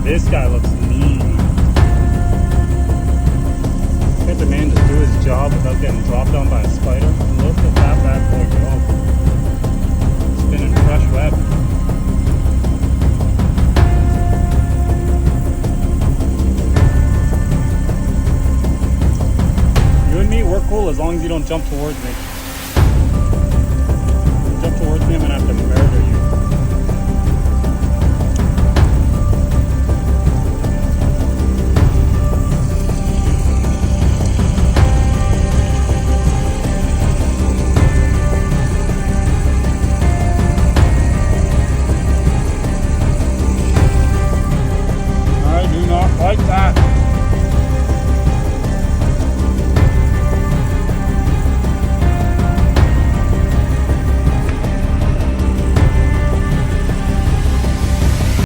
This guy looks mean. Can't the man just do his job without getting dropped on by a spider? Look at that bad boy go. Spinning fresh web. You and me, we're cool as long as you don't jump towards me. If you jump towards me, I'm gonna have to murder you. I do not like that.